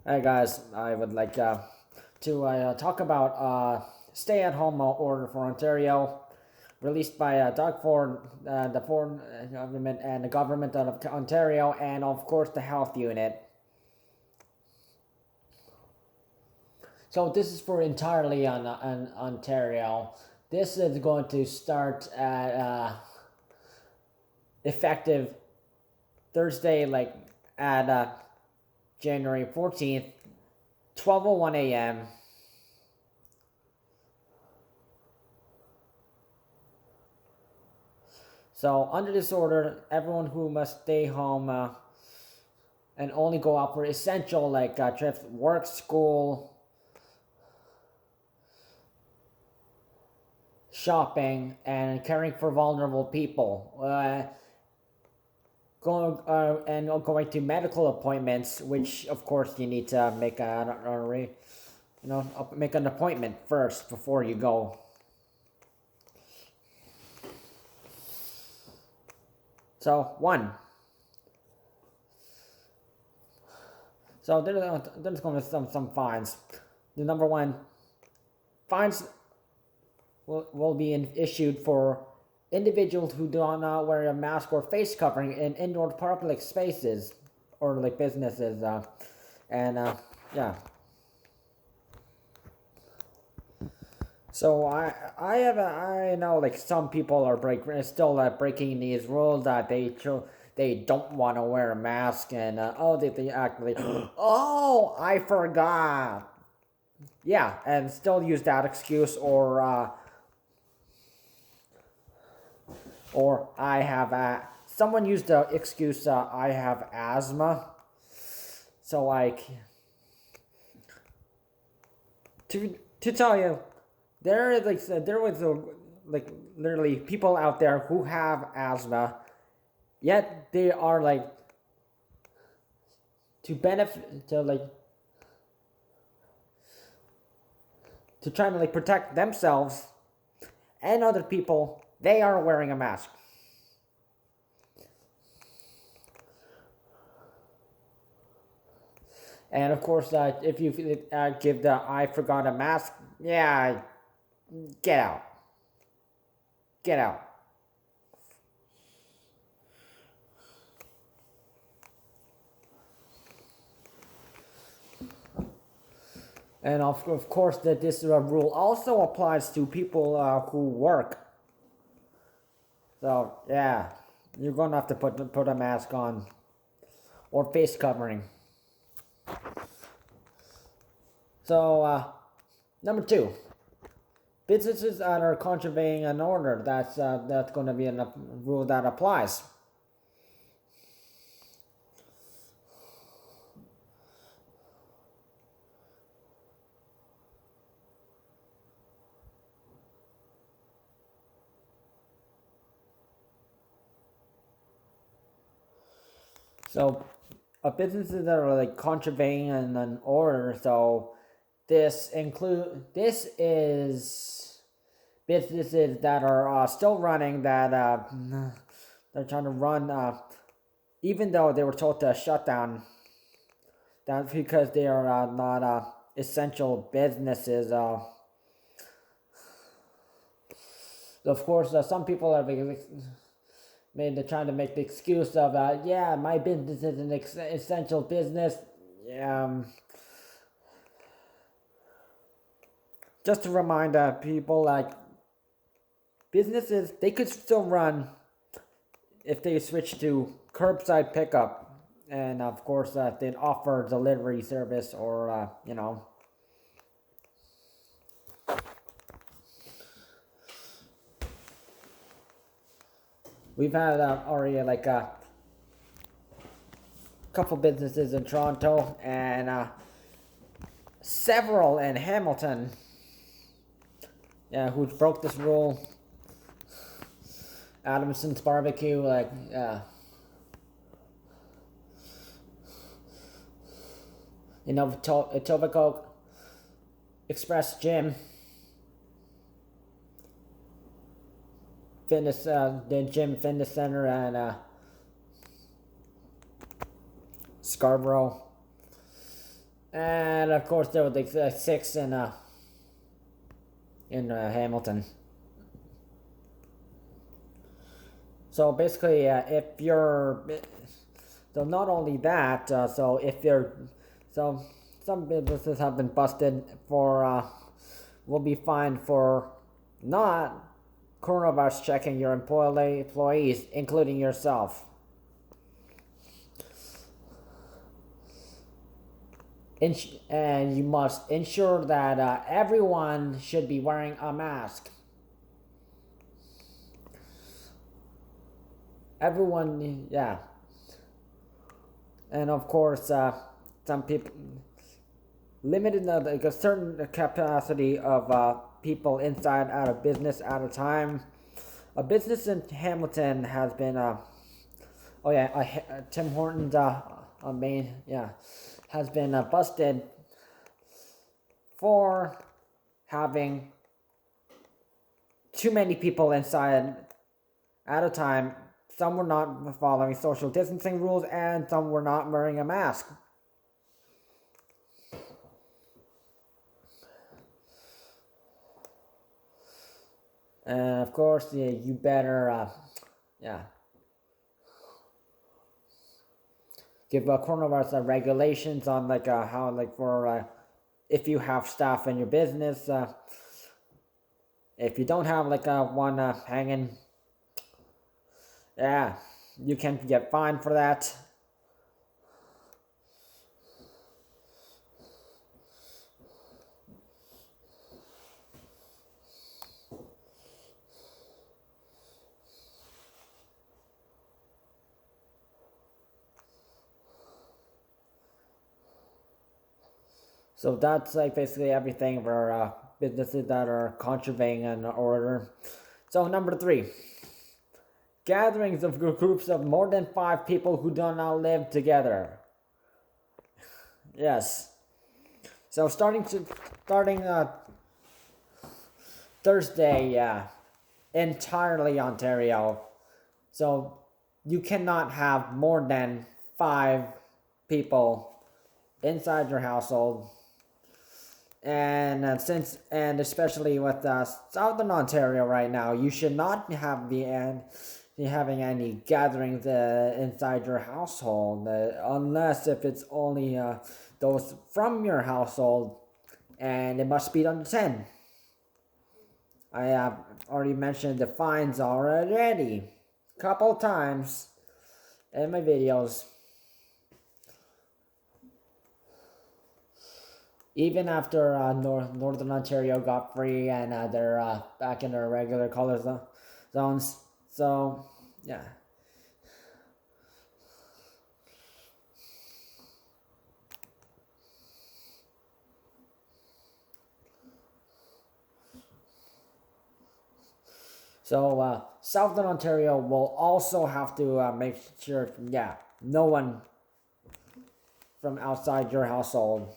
Hey guys, I would like to talk about stay-at-home order for Ontario, released by Doug Ford, the foreign government and the government of Ontario, and of course the health unit. So this is for entirely on Ontario. This is going to start at effective Thursday, like at January 14th, 12:01 a.m. So under this order, everyone who must stay home and only go out for essential like trips, work, school, shopping, and caring for vulnerable people. Going to medical appointments, which of course you need to make make an appointment first before you go. So one. So there's going to be some fines. The number one, fines will be issued for individuals who do not wear a mask or face covering in indoor public spaces or like businesses, So I know like some people are still breaking these rules that they don't want to wear a mask and they actually oh I forgot, yeah, and still use that excuse or I have someone used the excuse I have asthma, so like to tell you there was like literally people out there who have asthma, yet they are like to benefit to try to like protect themselves and other people. They are wearing a mask. And of course, if you give the I forgot a mask, yeah, get out. Get out. And of course, that this rule also applies to people who work. So yeah, you're gonna have to put a mask on or face covering. So number two, businesses that are contravening an order. That's going to be a rule that applies. So, businesses that are like contravening an order. So, this is businesses that are still running that they're trying to run even though they were told to shut down. That's because they are not essential businesses. Of course, some people are they're trying to make the excuse of yeah, my business is an essential business. Just to remind people, like businesses, they could still run if they switch to curbside pickup, and of course they'd offer delivery service or we've had already like a couple businesses in Toronto and several in Hamilton, yeah, who broke this rule. Adamson's Barbecue, like Etobicoke Express Gym, the gym fitness center, and Scarborough, And of course, there were the six in Hamilton. So basically, if you're so not only that, so if you're so some businesses have been busted for will be fined for not coronavirus checking your employees, including yourself. And you must ensure that everyone should be wearing a mask. Everyone, yeah. And of course, some people limited like a certain capacity of people inside out of business at a time. A business in Hamilton has been Tim Hortons has been busted for having too many people inside at a time. Some were not following social distancing rules, and some were not wearing a mask. And of course, you better, give coronavirus regulations on how for if you have staff in your business. If you don't have one hanging, yeah, you can get fined for that. So that's basically everything for businesses that are contravening an order. So number 3, gatherings of groups of more than 5 people who do not live together. Yes. So starting Thursday, entirely Ontario. So you cannot have more than 5 people inside your household. And especially with Southern Ontario right now, you should not be having any gatherings inside your household, unless if it's only those from your household, and it must be under 10. I have already mentioned the fines already, couple times in my videos. Even after Northern Ontario got free and they're back in their regular color zones. So, yeah. So, Southern Ontario will also have to make sure, no one from outside your household.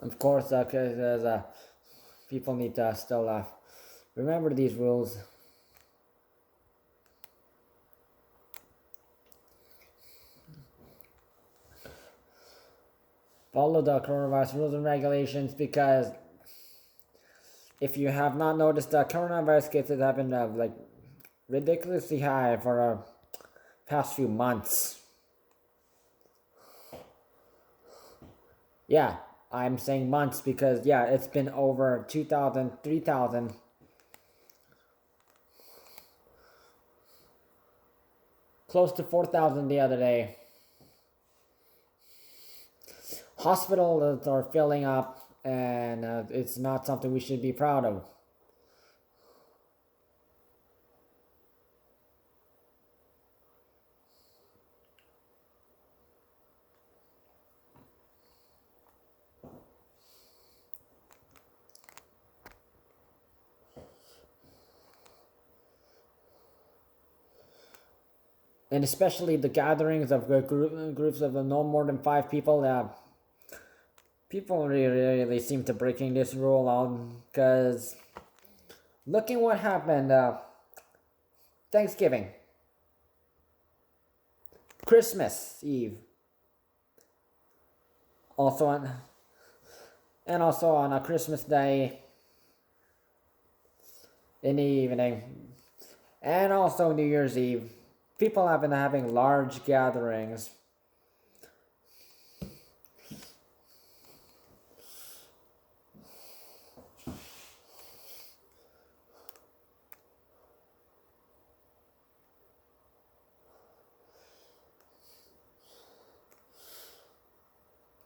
Of course, because people need to still remember these rules. Follow the coronavirus rules and regulations, because if you have not noticed, the coronavirus cases have been ridiculously high for the past few months. Yeah, I'm saying months because, it's been over 2,000, 3,000. Close to 4,000 the other day. Hospitals are filling up, and it's not something we should be proud of. and especially the gatherings of groups of no more than 5 people. People really seem to breaking this rule out, because looking what happened. Thanksgiving, Christmas Eve, also on a Christmas Day in the evening, and also New Year's Eve. People have been having large gatherings.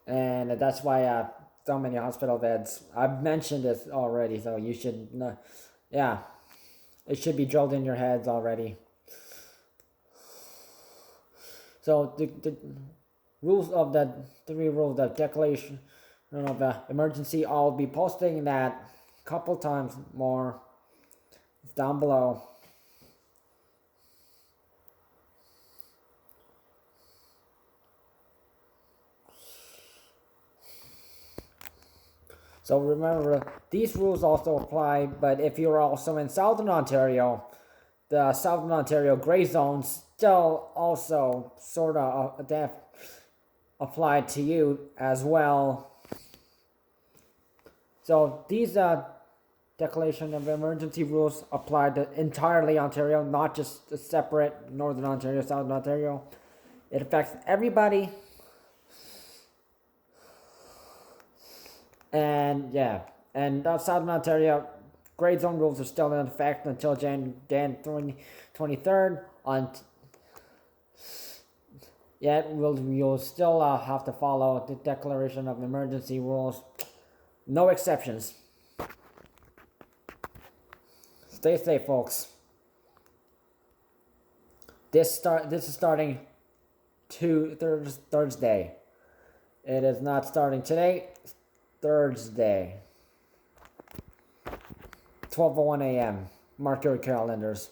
And that's why so many hospital beds. I've mentioned this already, so you should know. Yeah, it should be drilled in your heads already. So the rules of the 3 rules, the declaration of the emergency, I'll be posting that a couple times more. It's down below. So remember, these rules also apply, but if you're also in Southern Ontario, the Southern Ontario gray zones still also sort of applied to you as well. So these declaration of emergency rules apply to entirely Ontario, not just a separate Northern Ontario, Southern Ontario. It affects everybody. And yeah, and Southern Ontario gray zone rules are still in effect until Jan 23rd. Yet you'll still have to follow the declaration of emergency rules. No exceptions. Stay safe, folks. This is starting Thursday. It is not starting today. Thursday, 12:01 a.m. Mark your calendars.